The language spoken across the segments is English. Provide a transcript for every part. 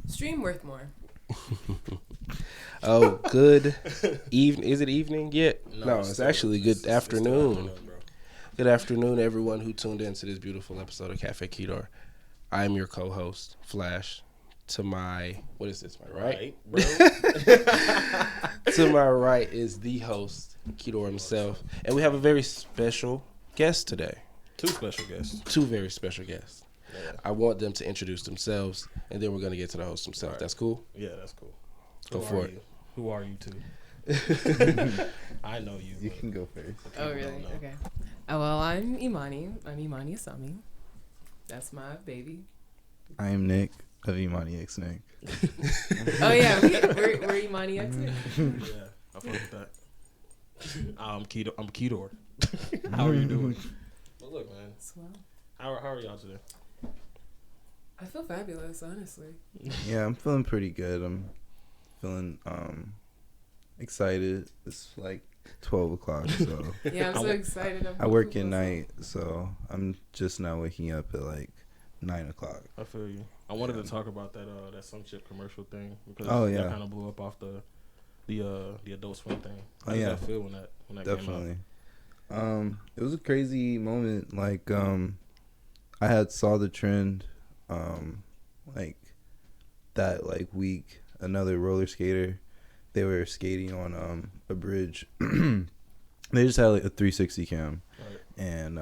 Stream worth more. Oh, good evening. Is it evening yet? No, it's actually good afternoon. Good afternoon, everyone who tuned in to this beautiful episode of KAFÉ KEYDOOR. I am your co-host, Flash. To my, what is this, my right? Bro. To my right is the host, KEYDOOR himself. And we have a very special guest today. Two special guests. Two very special guests. Yeah. I want them to introduce themselves, and then we're going to get to the host himself. Right. That's cool? Yeah, that's cool. Go for it. Who are you two? I know you. You can go first. Oh, really? Okay. Oh, well, I'm Imani. I'm Imani Asami. That's my baby. I am Nick of ImanixNick. Oh, yeah. We're Imani Nick. Yeah, I fuck with that. I'm KEYDOOR. How are you doing? Well, look, man. Swell. How are y'all today? I feel fabulous, honestly. Yeah, I'm feeling pretty good. I'm feeling excited. It's like 12 o'clock, so Yeah, I'm so excited. I work at night, so I'm just now waking up at like 9 o'clock. I feel you. I wanted to talk about that some chip commercial thing because that kind of blew up off the Adult Swim thing. How did that feel when that Definitely. came out? It was a crazy moment. Like I had saw the trend like that week. Another roller skater, they were skating on a bridge. They just had like a 360 cam, right. And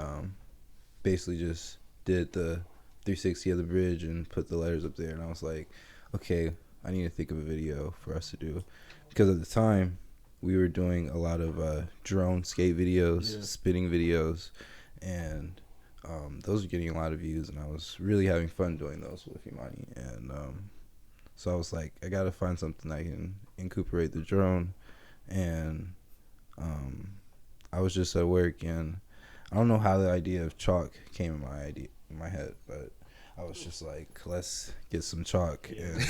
basically just did the 360 of the bridge and put the letters up there. And I was like, okay, I need to think of a video for us to do, because at the time we were doing a lot of drone skate videos, spinning videos, and those were getting a lot of views, and I was really having fun doing those with Imani. And so I was like, I gotta find something I can incorporate the drone. And I was just at work, and I don't know how the idea of chalk came in my head, but I was just like, let's get some chalk and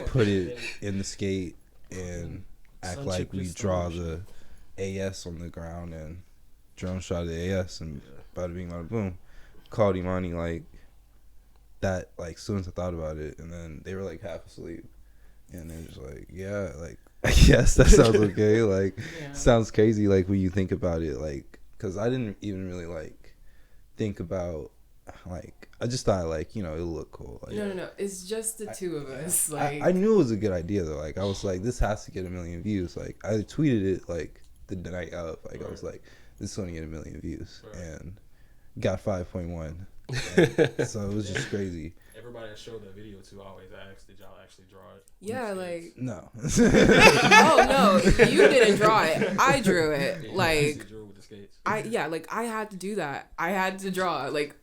put it in the skate and act like we draw the AS on the ground and drone shot the AS, and bada bing, bada boom. Called Imani like that, like, as soon as I thought about it, and then they were like half asleep, and they're just like, yeah, like, I guess that sounds okay. Like, sounds crazy, like, when you think about it, like, because I didn't even really like think about, like, I just thought, like, you know, it'll look cool. Like, No. It's just the two of us. Like, I knew it was a good idea though. Like, I was like, this has to get 1 million views. Like, I tweeted it like the night of. Like, I was like, this is going to get 1 million views, and got 5.1. So it was just crazy. Everybody that showed that video to always asked, did y'all actually draw it? Yeah, like, no. Oh no, you didn't draw it. I drew it. Yeah, like, drew with the skates. I had to do that. I had to draw. Like,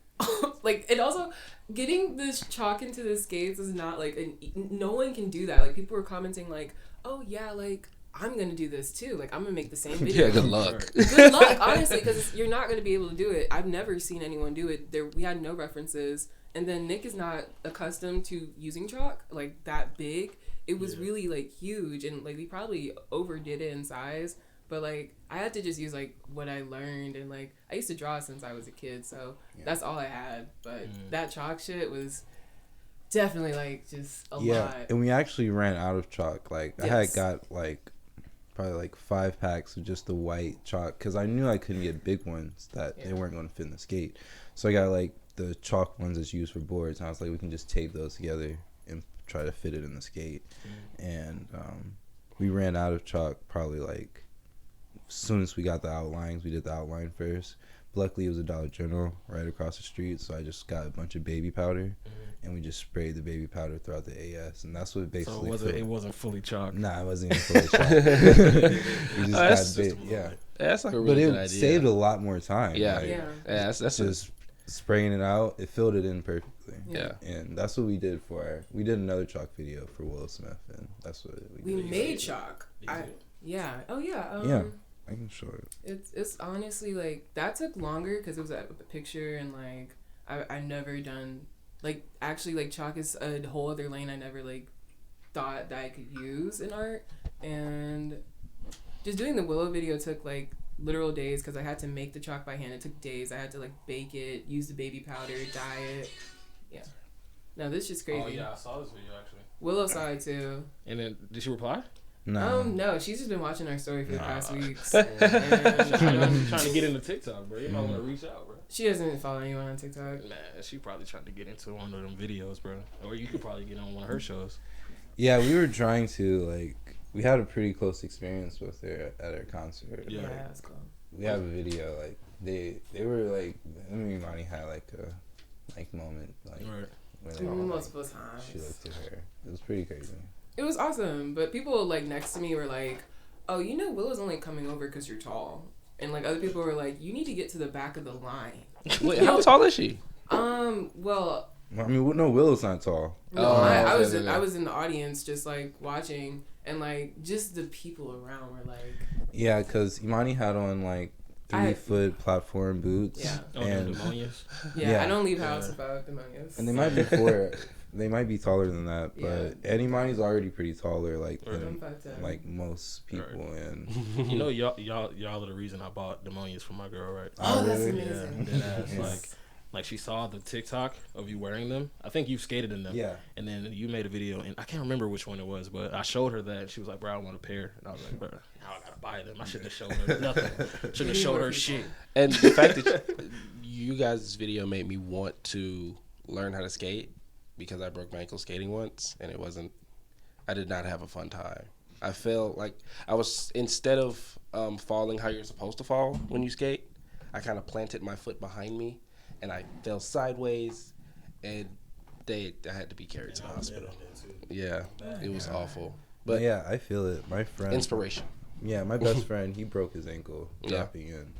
like, and also getting this chalk into the skates is not like no one can do that. Like, people were commenting like, oh yeah, like, I'm gonna do this too. Like, I'm gonna make the same video. Yeah, good luck. Good luck, honestly, because you're not gonna be able to do it. I've never seen anyone do it. We had no references, and then Nick is not accustomed to using chalk like that big. It was really like huge, and like we probably overdid it in size. But like, I had to just use like what I learned, and like I used to draw since I was a kid, so that's all I had. But that chalk shit was definitely like just a lot. Yeah, and we actually ran out of chalk. Like, I had got like probably like 5 packs of just the white chalk, because I knew I couldn't get big ones that they weren't going to fit in the skate. So I got like the chalk ones that's used for boards, and I was like, we can just tape those together and try to fit it in the skate. And we ran out of chalk probably like as soon as we got the outlines. We did the outline first. Luckily, it was a Dollar General right across the street, so I just got a bunch of baby powder, and we just sprayed the baby powder throughout the AS, and that's what basically. So it wasn't fully chalk. Nah, it wasn't even fully chalk. We just That's like a really but good it idea. saved a lot more time. Yeah, like, that's just spraying it out. It filled it in perfectly. Yeah. And that's what we did we did another chalk video for Will Smith, and that's what we did. made chalk. Yeah. Oh yeah. Yeah. I can show it. It's honestly like that took longer because it was a picture, and like I never done like actually like chalk is a whole other lane I never like thought that I could use in art, and just doing the Willow video took like literal days because I had to make the chalk by hand. It took days. I had to like bake it, use the baby powder, dye it. Yeah. No, this is crazy. Oh yeah, I saw this video actually. Willow saw it too. And then did she reply? No, she's just been watching our story for the past weeks. And trying to get into TikTok, bro. You might want to reach out, bro. She doesn't follow anyone on TikTok. Man, she probably trying to get into one of them videos, bro. Or you could probably get on one of her shows. Yeah, we were trying to, like, we had a pretty close experience with her at her concert. Yeah, like, that's cool. We have a video, like, they were, like, I mean, Imani had, like, a moment, like, right. when multiple times. She looked at her. It was pretty crazy. It was awesome, but people, like, next to me were like, oh, you know Willow's only coming over because you're tall. And, like, other people were like, you need to get to the back of the line. Wait, how tall is she? Well... I mean, no, Willow's not tall. No, I was in the audience just, like, watching, and, like, just the people around were like... Yeah, because Imani had on, like, 3-foot platform boots. Yeah. And yeah, I don't leave house without demonias. And they might be they might be taller than that, but and Imani's already pretty taller, like than, like most people. Right. And you know, y'all are the reason I bought demonias for my girl, right? Oh, that's amazing. Yeah, yes. Like she saw the TikTok of you wearing them. I think you skated in them. Yeah. And then you made a video, and I can't remember which one it was, but I showed her that, and she was like, "Bro, I want a pair." And I was like, "Bro, now I gotta buy them. I shouldn't have showed her nothing. Shouldn't have showed her shit." And the fact that you guys' video made me want to learn how to skate, because I broke my ankle skating once, and I did not have a fun time. I felt like I was, instead of falling how you're supposed to fall when you skate, I kind of planted my foot behind me, and I fell sideways, and I had to be carried to the hospital. Yeah, it was awful. But yeah, I feel it. My friend, inspiration. Yeah, my best friend, he broke his ankle dropping in,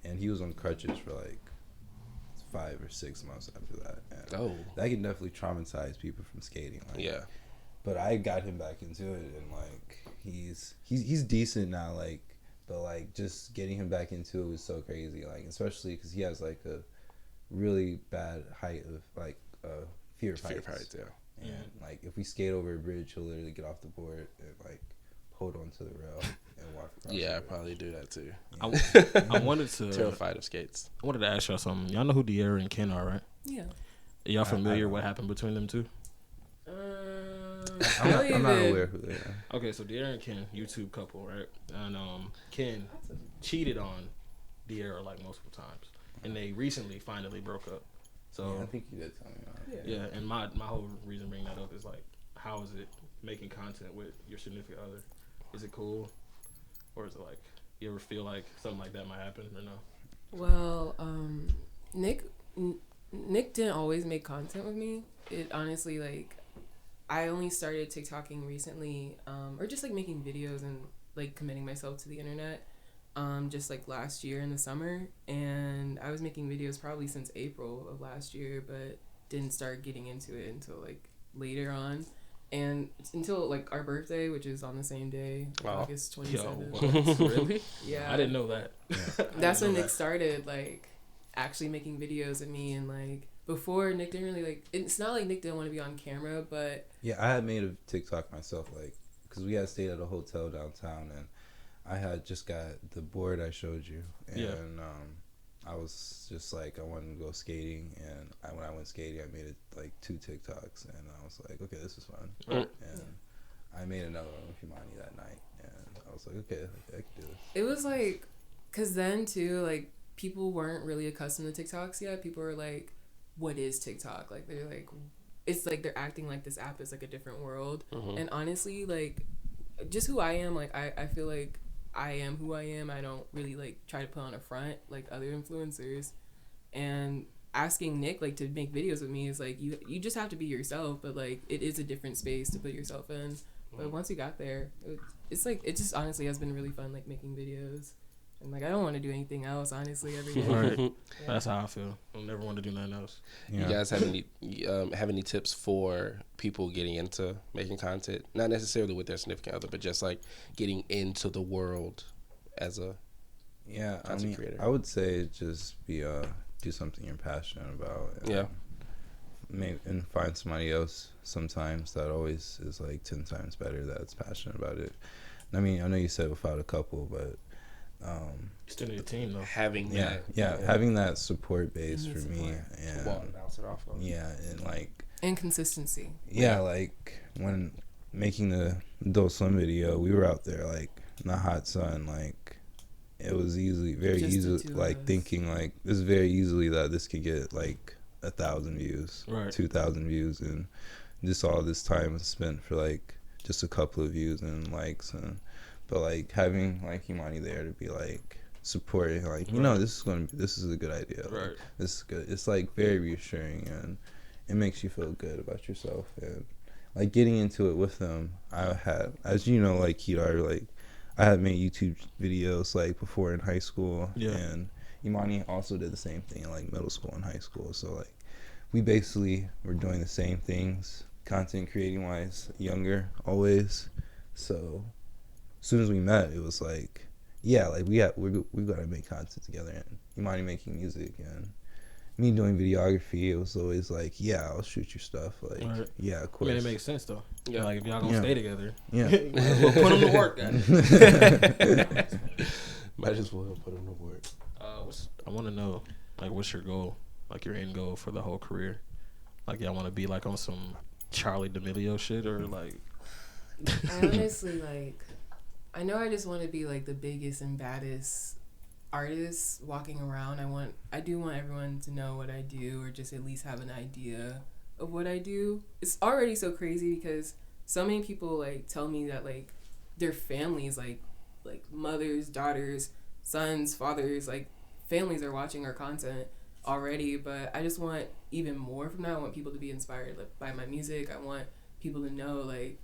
and he was on crutches for like 5 or 6 months after that. And that can definitely traumatize people from skating. Like, yeah. But I got him back into it, and like he's decent now. Like, but like just getting him back into it was so crazy. Like, especially because he has like a really bad height of like fear of heights. Yeah. And like if we skate over a bridge, he'll literally get off the board and like hold on to the rail and walk across. Yeah, I probably do that too. Yeah. I wanted to terrified of skates. I wanted to ask y'all something. Y'all know who De'Ara and Ken are, right? Yeah. Are y'all familiar what happened between them two? I'm not aware who they are. Okay, so De'Ara and Ken, YouTube couple, right? And Ken cheated on De'Ara like multiple times, and they recently finally broke up. So yeah, I think you did tell me that. Yeah, and my whole reason bringing that up is like, how is it making content with your significant other? Is it cool, or is it like you ever feel like something like that might happen or no? Well, Nick didn't always make content with me. It honestly, like, I only started TikToking recently, or just like making videos and like committing myself to the internet, just like last year in the summer. And I was making videos probably since April of last year, but didn't start getting into it until like later on. And until like our birthday, which is on the same day, August 27th. Really? Yeah. I didn't know that. Yeah. That's when Nick started like actually making videos of me, and like before Nick didn't really like. It's not like Nick didn't want to be on camera, but yeah, I had made a TikTok myself, like because we had stayed at a hotel downtown, and I had just got the board I showed you, and I was just like, I wanted to go skating, and when I went skating, I made it like 2 TikToks, and I was like, okay, this is fun. And I made another one with Imani that night, and I was like, okay, I can do this. It was like, cause then too, like people weren't really accustomed to TikToks yet. People were like, what is TikTok? Like they're like, it's like they're acting like this app is like a different world. And honestly, like just who I am, like I feel like I am who I am. I don't really like try to put on a front like other influencers. And asking Nick like to make videos with me is like you just have to be yourself, but like it is a different space to put yourself in. But once you got there, it's like it just honestly has been really fun like making videos. And like I don't want to do anything else honestly every day. Right. Yeah. That's how I feel. I never want to do nothing else. Yeah. You guys have any tips for people getting into making content? Not necessarily with their significant other, but just like getting into the world as a content creator. I would say just be do something you're passionate about. And find somebody else sometimes that always is like 10 times better that's passionate about it. I mean, I know you said without a couple, but still need a team though. Having having that support base for me, and bounce it off of. and like And consistency. Yeah, like when making the Adult Swim video, we were out there like in the hot sun, like it was very easy, like thinking like it's very easily that this could get like 1,000 views, 2,000 views, and just all this time was spent for like just a couple of views and likes, and but like having like Imani there to be like supporting, like this is a good idea, like, this is good. It's like very reassuring, and it makes you feel good about yourself. And like getting into it with them, I had, as you know, like KEYDOOR, like I had made YouTube videos like before in high school, and Imani also did the same thing in like middle school and high school. So like we basically were doing the same things, content creating wise, younger always. So as soon as we met, it was like, yeah, like we got to make content together. And Imani making music and me doing videography, it was always like, yeah, I'll shoot your stuff. Like, yeah, of course. I mean, it makes sense though. Yeah, like if y'all gonna stay together, might as well put them to work. Might as well put them to work. I want to know, like, what's your goal? Like your end goal for the whole career? Like, y'all want to be like on some Charlie D'Amelio shit, or like? I honestly I know I just want to be like the biggest and baddest artists walking around. I do want everyone to know what I do, or just at least have an idea of what I do. It's already so crazy because so many people like tell me that like their families, like mothers, daughters, sons, fathers, like families are watching our content already. But I just want even more from that. I want people to be inspired by my music. I want people to know like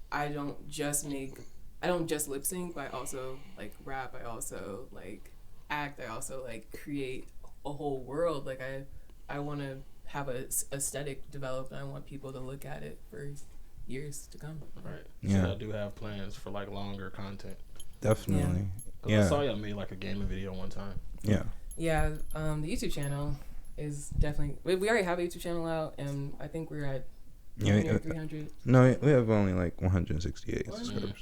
I don't just lip sync, but I also like rap. I also like act. I also like create a whole world. Like I want to have a aesthetic developed, and I want people to look at it for years to come. Right. Yeah. So I do have plans for like longer content. Definitely. Yeah. I saw y'all made like a gaming video one time. Yeah. Yeah. The YouTube channel is definitely. We already have a YouTube channel out, and I think we're at 300. No, we have only like 168 subscribers.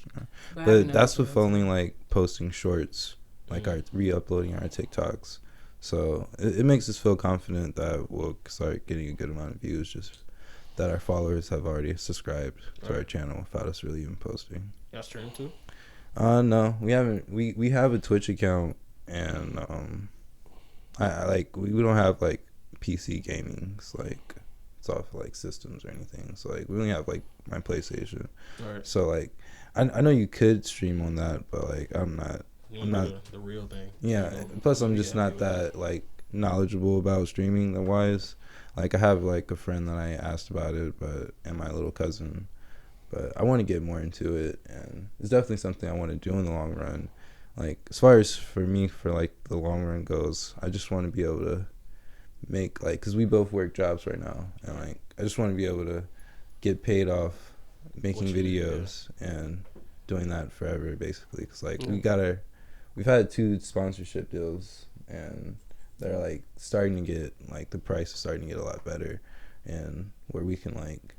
But that's with only like posting shorts, like our re-uploading our TikToks. So it makes us feel confident that we'll start getting a good amount of views, just that our followers have already subscribed to our channel without us really even posting. Y'all stream too? No, we haven't. We have a Twitch account, and I like we don't have like PC gamings like off like systems or anything, so like we only have like my PlayStation. So like I know you could stream on that, but like I'm not the real thing. Plus I'm just not that like knowledgeable about streaming wise. Like I have like a friend that I asked about it, and my little cousin, but I want to get more into it, and it's definitely something I want to do in the long run. Like as far as for me, for like the long run goes, I just want to be able to make like, because we both work jobs right now, and like I just want to be able to get paid off making videos and doing that forever basically, because like we've had 2 sponsorship deals, and they're like starting to get like the price is starting to get a lot better, and where we can like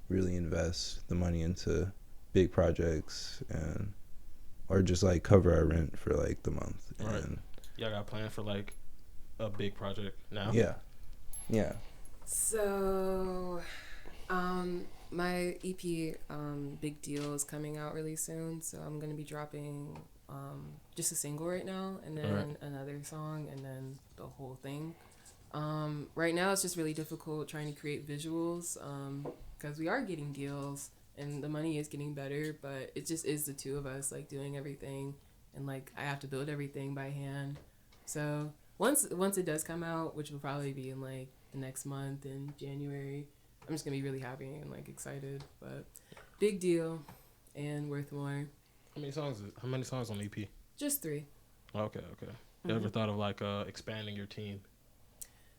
really invest the money into big projects, and or just like cover our rent for like the month. And y'all got planned for like a big project now? Yeah. So, my EP, Big Deal, is coming out really soon. So I'm gonna be dropping just a single right now, and then another song, and then the whole thing. Right now it's just really difficult trying to create visuals because we are getting deals and the money is getting better, but it just is the 2 of us like doing everything, and like I have to build everything by hand. So once it does come out, which will probably be in like the next month in January, I'm just gonna be really happy and like excited. But Big Deal and Worth More. How many songs on EP? Just 3. Okay. You ever thought of like expanding your team?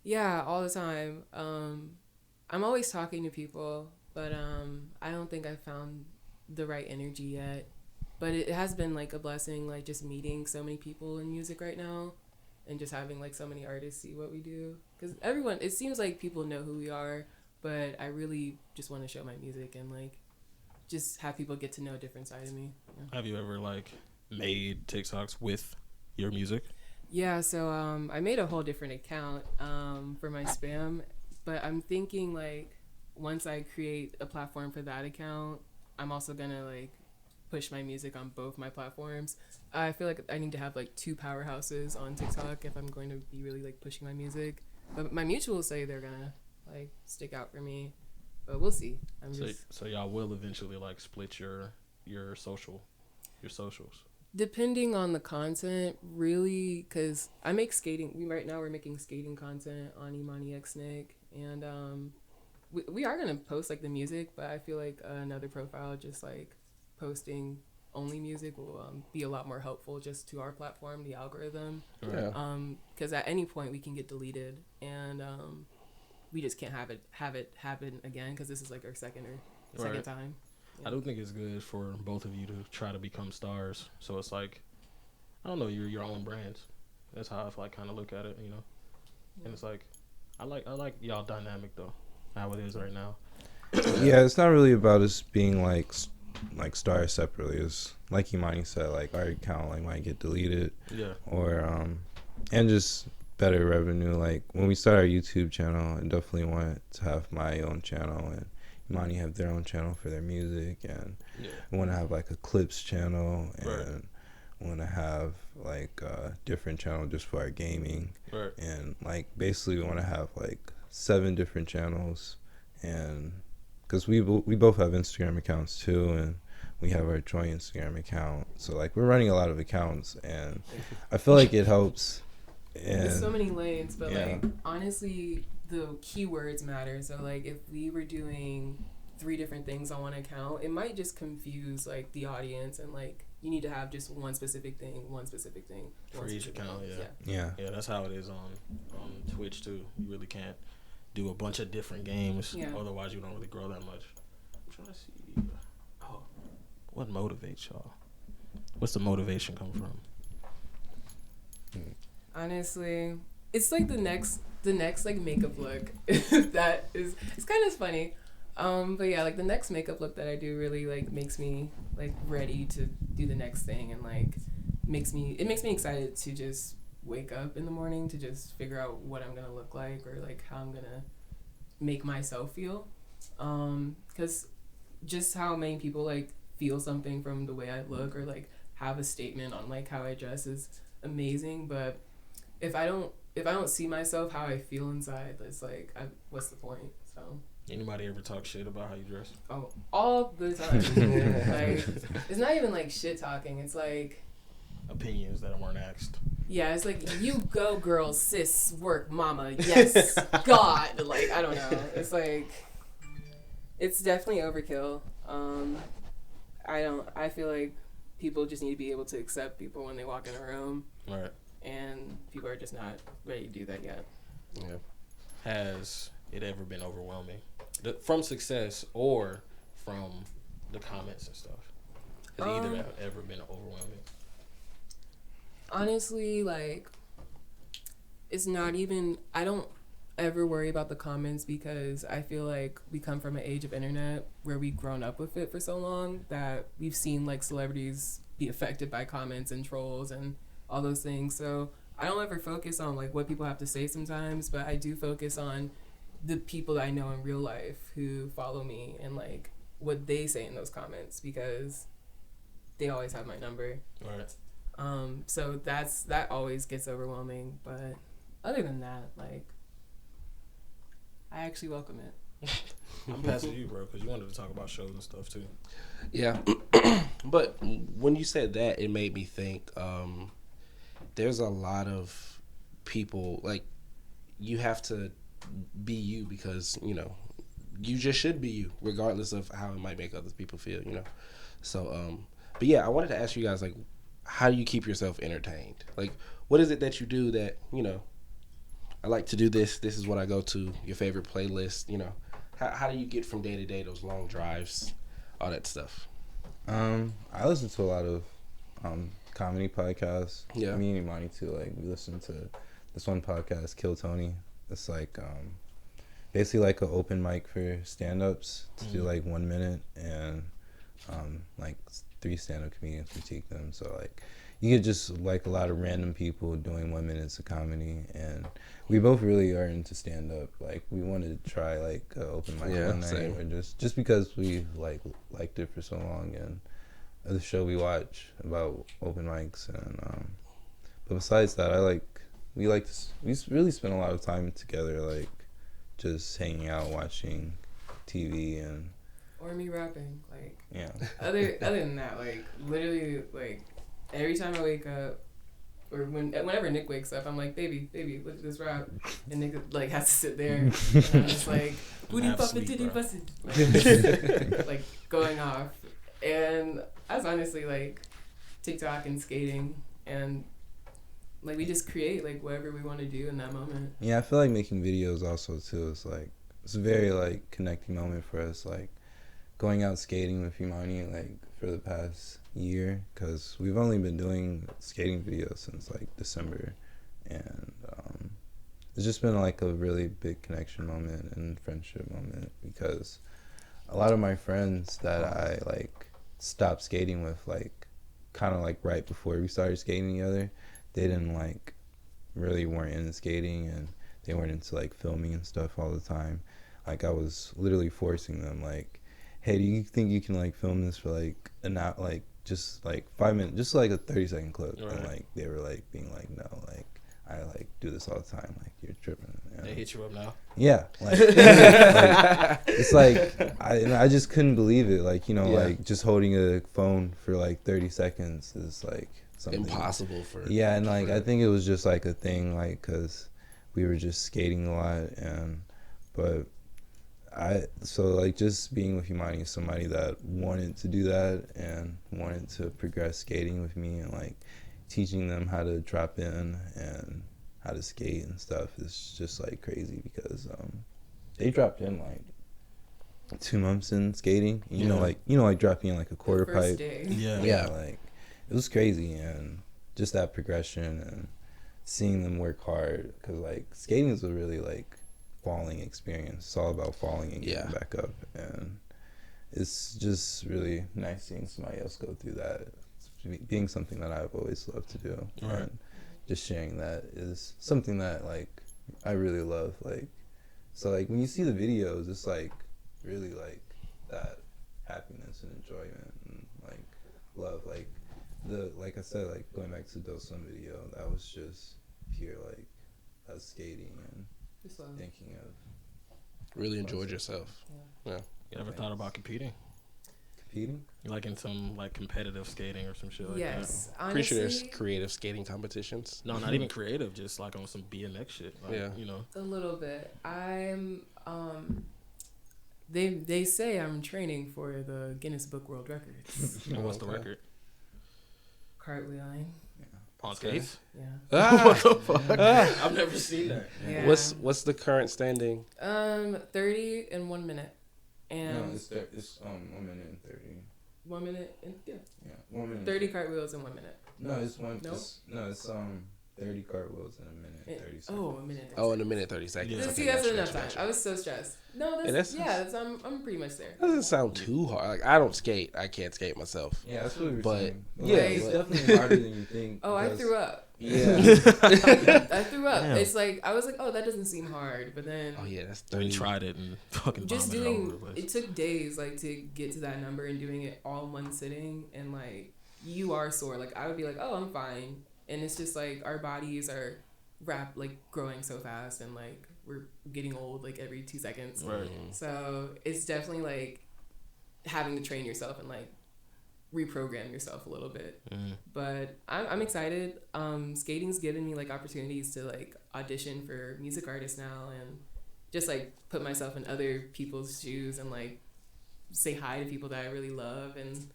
Yeah, all the time. I'm always talking to people, but I don't think I found the right energy yet. But it has been like a blessing, like just meeting so many people in music right now, and just having like so many artists see what we do. Because it seems like people know who we are, but I really just want to show my music and like just have people get to know a different side of me. Yeah. Have you ever like made TikToks with your music? Yeah, so I made a whole different account for my spam, but I'm thinking like once I create a platform for that account, I'm also gonna like push my music on both my platforms. I feel like I need to have like 2 powerhouses on TikTok if I'm going to be really like pushing my music. But my mutuals say they're gonna like stick out for me, but we'll see. So y'all will eventually like split your socials. Depending on the content, really, because I make skating. We're making skating content on ImanixNick, and we are gonna post like the music, but I feel like another profile just like posting only music will be a lot more helpful just to our platform, the algorithm. Yeah. Because at any point we can get deleted, and we just can't have it happen again because this is like our second time. I do think it's good for both of you to try to become stars. So it's like, I don't know, you're your own brands. That's how I like kind of look at it, you know. And it's like, I like y'all dynamic though, how it is right now. Yeah, it's not really about us being like stars separately. It's like Imani said, like our account like might get deleted. Yeah. Or and just better revenue. Like when we start our YouTube channel, I definitely want to have my own channel and Imani have their own channel for their music, and I want to have like a clips channel, and want to have like a different channel just for our gaming, and like basically we want to have like 7 different channels, and because we both have Instagram accounts too, and we have our joint Instagram account, so like we're running a lot of accounts, and I feel like it helps. And there's so many lanes, but like honestly, the keywords matter. So like if we were doing 3 different things on one account, it might just confuse like the audience, and like you need to have just one specific thing for each account. Yeah, that's how it is on Twitch too. You really can't do a bunch of different games, otherwise you don't really grow that much. I'm trying to see what motivates y'all. What's the motivation come from? Honestly, it's like the next like makeup look. That is, it's kind of funny. But yeah, like the next makeup look that I do really like makes me like ready to do the next thing, and like makes me excited to just wake up in the morning to just figure out what I'm gonna look like, or like how I'm gonna make myself feel. 'Cause just how many people like feel something from the way I look, or like have a statement on like how I dress is amazing, but if I don't see myself how I feel inside, it's like what's the point? So anybody ever talk shit about how you dress? Oh, all the time. Like it's not even like shit talking, it's like opinions that weren't asked. Yeah, it's like, you go girl, sis, work, mama, yes, God. Like I don't know, it's like it's definitely overkill. I feel like people just need to be able to accept people when they walk in a room. Right. And people are just not ready to do that yet. Yeah. Has it ever been overwhelming? From success or from the comments and stuff? Has either have ever been overwhelming? Honestly, like, it's not even, I don't ever worry about the comments, because I feel like we come from an age of internet where we've grown up with it for so long that we've seen like celebrities be affected by comments and trolls and all those things. So I don't ever focus on like what people have to say sometimes, but I do focus on the people that I know in real life who follow me and like what they say in those comments, because they always have my number. Right. So that always gets overwhelming, but other than that, like, I actually welcome it. I'm passing you, bro, because you wanted to talk about shows and stuff too. Yeah. But when you said that, it made me think there's a lot of people, like, you have to be you because, you know, you just should be you regardless of how it might make other people feel, you know. So but yeah, I wanted to ask you guys, like, how do you keep yourself entertained? Like, what is it that you do that, you know, I like to do this is what I go to, your favorite playlist, you know. How do you get from day to day, those long drives, all that stuff? I listen to a lot of comedy podcasts. Yeah. Me and Imani too. Like, we listen to this one podcast, Kill Tony. It's like basically like an open mic for stand-ups to do like 1 minute, and like 3 stand-up comedians critique them. So like you get just like a lot of random people doing 1 minute of comedy, and we both really are into stand-up. Like we wanted to try like open mic one night, or just because we liked it for so long, and the show we watch about open mics, and but besides that, we really spend a lot of time together, like just hanging out, watching TV, and or me rapping, like yeah. Other than that, like literally, like every time I wake up, or whenever Nick wakes up, I'm like, baby, look at this rap, and Nick like has to sit there, and I'm just like, booty puffin', titty bustin', like going off, and that's honestly like TikTok and skating, and like we just create like whatever we want to do in that moment. Yeah, I feel like making videos also too is like it's a very like connecting moment for us, like going out skating with Imani like for the past year, because we've only been doing skating videos since like December, and it's just been like a really big connection moment and friendship moment, because a lot of my friends that I like stopped skating with, like kind of like right before we started skating together, they didn't like really weren't into skating, and they weren't into like filming and stuff all the time. Like I was literally forcing them, like, hey, do you think you can like film this for like an hour, like just like 5 minutes, just like a 30-second clip? Right. And like they were like being like, no, like I like do this all the time, like you're tripping. You know? They hit you up now? Yeah, like, like it's like I just couldn't believe it, like, you know, like just holding a phone for like 30 seconds is like something impossible for. Yeah, and like I think it was just like a thing, like because we were just skating a lot, and but so like just being with Imani is somebody that wanted to do that and wanted to progress skating with me, and like teaching them how to drop in and how to skate and stuff is just like crazy, because they dropped in like 2 months in skating, you know, like dropping in like a quarter pipe. Day. Yeah, like it was crazy, and just that progression and seeing them work hard, because like skating is a really like falling experience. It's all about falling and getting back up, and it's just really nice seeing somebody else go through that. It's being something that I've always loved to do, and just sharing that is something that like I really love. Like so, like when you see the videos, it's like really like that happiness and enjoyment and like love. Like I said, like going back to the Dosun video, that was just pure like us skating and thinking of. Really enjoyed yourself. Yeah. You ever thought about competing? Competing? You like in some like competitive skating or some shit like that? Yes, honestly. Pretty sure there's creative skating competitions. No, not even creative, just like on some BMX shit. Like, you know. A little bit. I'm they say I'm training for the Guinness Book World Records. And what's the record? Cartwheeling. On skates? Yeah. What the fuck? I've never seen that. Yeah. What's the current standing? 30 in 1 minute. And no, it's 1 minute and 30. 1 minute and Yeah, 1 minute. 30 cartwheels in 1 minute. No, it's one. Nope. It's 30 cartwheels in a minute, 30 seconds. Oh, a minute. Oh, in a minute, 30 seconds. Yeah. Okay, See, that's gotcha, enough gotcha, time. I was so stressed. No, I'm pretty much there. That doesn't sound too hard. Like I don't skate. I can't skate myself. Yeah, that's what we were saying. Yeah, it's definitely harder than you think. Oh, I threw up. Yeah. I threw up. Damn. It's like I was like, oh, that doesn't seem hard, but then Oh yeah, that's 30. We tried it and fucking just vomited all over the doing place. it took days like to get to that number, and doing it all in one sitting, and like you are sore. Like I would be like, oh, I'm fine, and it's just like our bodies are growing so fast, and like we're getting old like every 2 seconds. Right. So it's definitely like having to train yourself and like reprogram yourself a little bit. But I'm excited. Skating's given me like opportunities to like audition for music artists now, and just like put myself in other people's shoes and like say hi to people that I really love. And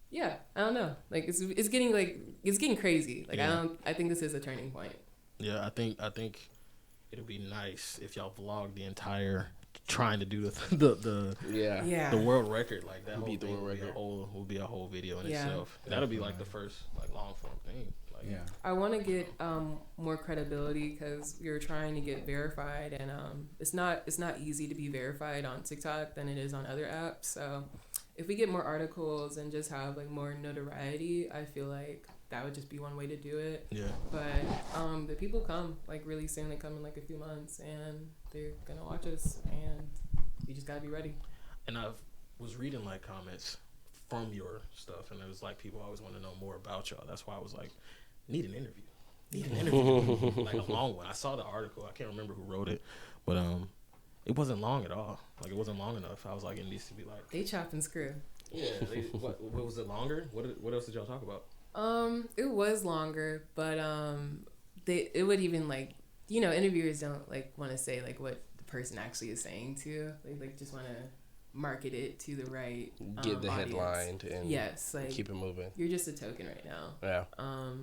yeah, I don't know, like it's getting crazy. Like I think this is a turning point. Yeah, I think it'll be nice if y'all vlog the entire trying to do the world record. Like that whole thing will be a whole video in itself. That'll be like the first like long form thing. Like, I want to get more credibility, because we were trying to get verified, and it's not easy to be verified on TikTok than it is on other apps. So if we get more articles and just have like more notoriety, I feel like that would just be one way to do it. Yeah. But the people come like really soon. They come in like a few months, and they're gonna watch us, and you just gotta be ready. And I was reading like comments from your stuff, and it was like people always want to know more about y'all. That's why I was like, need an interview, like a long one. I saw the article. I can't remember who wrote it, but it wasn't long at all. Like it wasn't long enough. I was like, it needs to be like They chop and screw. Yeah. What was it longer? What else did y'all talk about? It was longer, but it would even like, you know, interviewers don't like want to say like what the person actually is saying to. They like just want to market it to the right get the audience. headline and yes, like keep it moving. You're just a token right now. Yeah.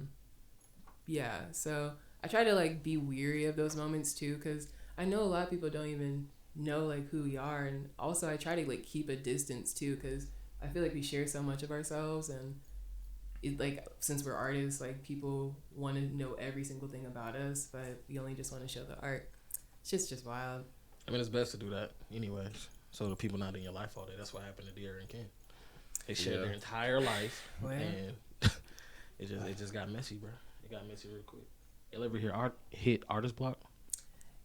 Yeah. So I try to like be weary of those moments too, because I know a lot of people don't even know like who we are, and also I try to like keep a distance too, because I feel like we share so much of ourselves, and it like since we're artists, like people want to know every single thing about us, but we only just want to show the art. It's just wild. I mean, it's best to do that anyways, so the people not in your life all day. That's what happened to Dear and Ken. They shared their entire life, and it just got messy, bro. It got messy real quick. You ever hit artist block?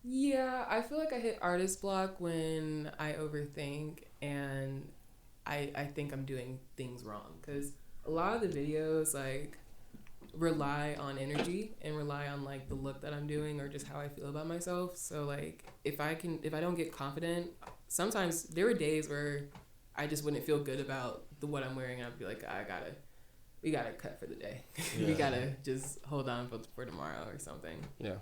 Yeah, I feel like I hit artist block when I overthink and I think I'm doing things wrong, because a lot of the videos like rely on energy and rely on like the look that I'm doing or just how I feel about myself. So like if I don't get confident, sometimes there were days where I just wouldn't feel good about what I'm wearing. I'd be like, we gotta cut for the day. We gotta just hold on for tomorrow or something. Yeah.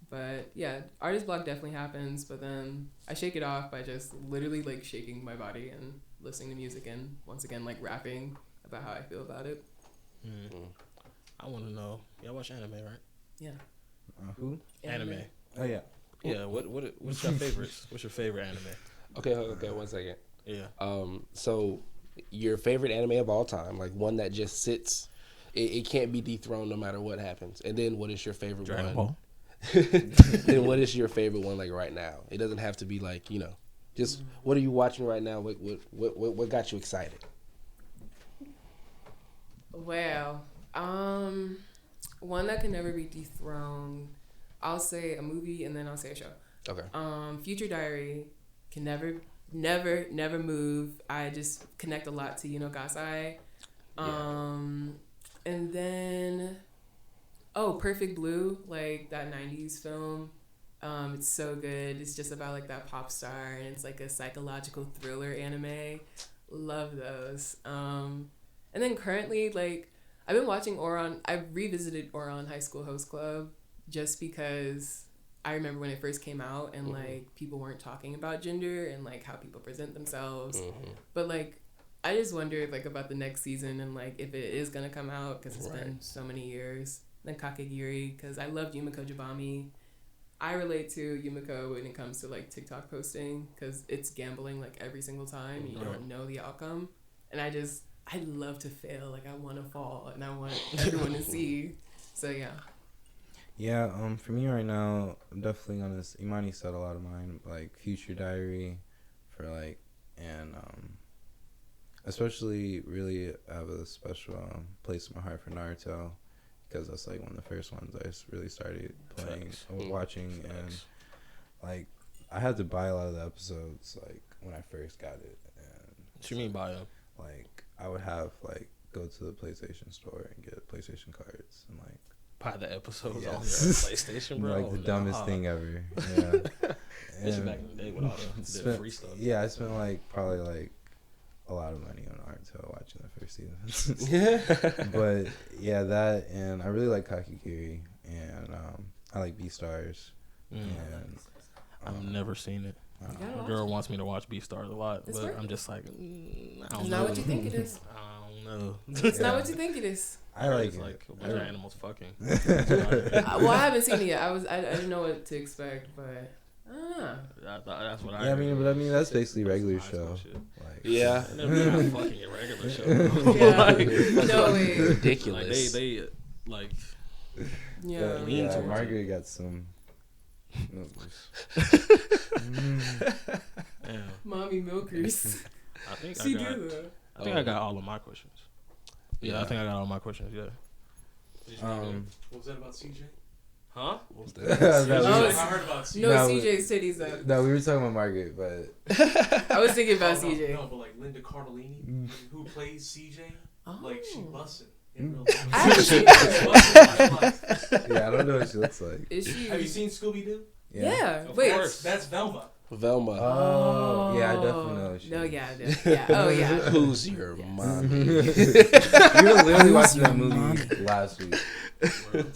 But yeah, artist block definitely happens, but then I shake it off by just literally like shaking my body and listening to music and once again like rapping about how I feel about it. Mm-hmm. I want to know, y'all watch anime, right? Yeah. Who? Anime. Oh yeah. Yeah. What's your favorites? What's your favorite anime? Okay, 1 second. Yeah. So your favorite anime of all time, like one that just sits, it can't be dethroned no matter what happens. And then what is your favorite Dragon one? Ball. Then what is your favorite one like right now? It doesn't have to be like, you know, just what are you watching right now? What got you excited? Well, one that can never be dethroned. I'll say a movie and then I'll say a show. Okay. Future Diary can never move. I just connect a lot to Gasai. And then Perfect Blue, like that 90s film. It's so good. It's just about like that pop star, and it's like a psychological thriller anime. Love those. And then currently, like, I've been watching I've revisited Ouran High School Host Club just because I remember when it first came out and like people weren't talking about gender and like how people present themselves. But like I just wondered like about the next season and like if it is gonna come out, because it's been so many years. Then Kakegiri, because I loved Yumiko Jabami. I relate to Yumiko when it comes to like TikTok posting, because it's gambling like every single time. You don't know the outcome, and I love to fail. Like I want to fall and I want everyone to see. So yeah. Yeah, for me right now, I'm definitely on this. Imani said a lot of mine, like Future Diary, for like, and especially really have a special place in my heart for Naruto, because that's like one of the first ones I really started playing, watching, and like I had to buy a lot of the episodes like when I first got it. And what you mean buy them? Like I would have like go to the PlayStation store and get PlayStation cards and like buy the episodes on your PlayStation, bro. Like the dumbest thing ever. Yeah. This back in the day with all the free stuff. Yeah, I spent like probably like a lot of money on Naruto watching the first season. But yeah, that, and I really like Kakegiri, and I like Beastars. And I've never seen it. My girl wants me to watch Beastars a lot, but I'm just like, I don't know. It's not what you think it is. I don't know. It's not what you think it is. I like it. Like a bunch of animals fucking. Well, I haven't seen it yet. I didn't know what to expect, but that's what I. Yeah, I mean that's basically regular show. Like, yeah. They're not fucking a regular show. Yeah. Like, No way. Ridiculous. Like they like. Yeah. Yeah, Margaret got some. Yeah. Mommy milkers. I think She do though. I think I got all of my questions. Yeah, I think I got all my questions. Yeah. What was that about CJ? Huh? What was that? I heard about CJ. No, CJ's titties though. No, we were talking about Margaret, but I was thinking about CJ. No, but like Linda Cardellini, who plays CJ, like she busting. I haven't seen her. yeah, I don't know what she looks like. Is she? Have you seen Scooby Doo? Yeah. Of Wait. course. That's Velma. Velma. Oh, yeah, I definitely know. What she No, is. yeah. Oh, yeah. Who's your mommy? We were literally watching that movie last week.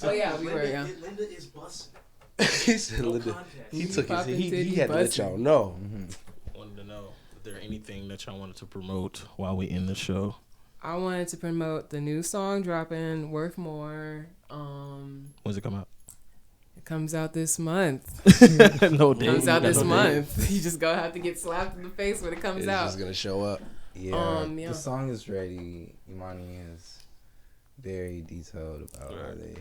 Oh, yeah, we were, yeah. Linda is busting. He said, No Linda. contest. He took his. Poppin' He titty had to let bustin'. y'all know. Wanted to know if there anything that y'all wanted to promote while we end the show. I wanted to promote the new song dropping, Worth More. When's it come out? It comes out this month. No It date. comes out You got this no date? month. You just gonna have to get slapped in the face when it comes It's out. just gonna show up. Yeah, Yeah. the song is ready. Imani is very detailed about how they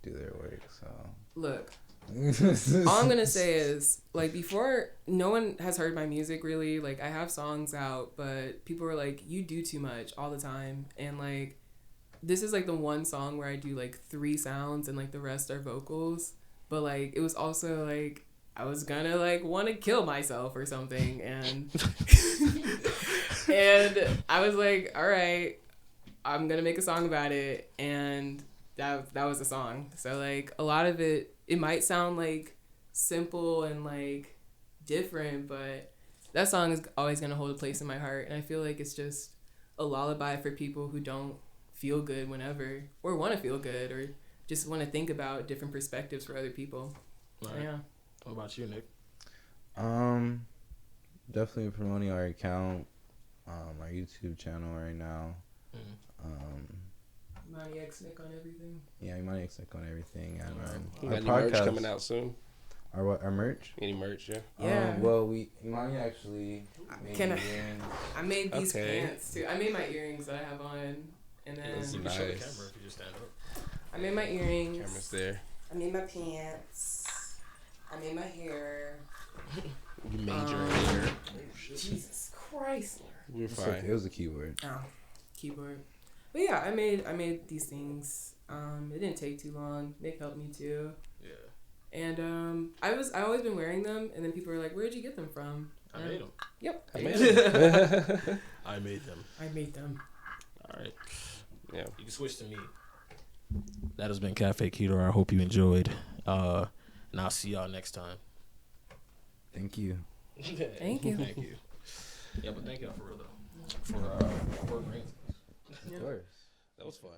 do their work. So Look, all I'm gonna say is, like, before, no one has heard my music really. Like, I have songs out, but people were like, you do too much all the time. And like, this is like the one song where I do like 3 sounds and like the rest are vocals. But like, it was also like, I was gonna like want to kill myself or something. And and I was like, all right, I'm gonna make a song about it. And that was the song. So like, a lot of it might sound like simple and like different, but that song is always gonna hold a place in my heart. And I feel like it's just a lullaby for people who don't feel good whenever, or want to feel good, or just want to think about different perspectives for other people. Right. Yeah. What about you, Nick? Definitely promoting our account, our YouTube channel right now. ImanixNick on everything. Yeah, ImanixNick on everything, and You our got any merch podcast coming out soon? Our what? Our merch? Any merch? Yeah. Yeah. Well, Imani actually made Can I- earrings. I made these Okay. pants too. I made my earrings that I have on, and then That's You can show the Nice. camera if you just stand up. I made my earrings. Camera's there. I made my pants. I made my hair. You made your hair. Jesus Christ. We're It's fine. okay, it was a keyword. Oh, keyboard. But yeah, I made these things. It didn't take too long. Nick helped me too. Yeah. And I always been wearing them, and then people were like, "Where'd you get them from?" I made them. Yep. I made it. I made them. I made them. All right. Yeah. You can switch to me. That has been KAFÉ KEYDOOR. I hope you enjoyed. And I'll see y'all next time. Thank you. Thank you. Thank you. Yeah, but thank y'all for real though. For bringing. Of course. That was fun.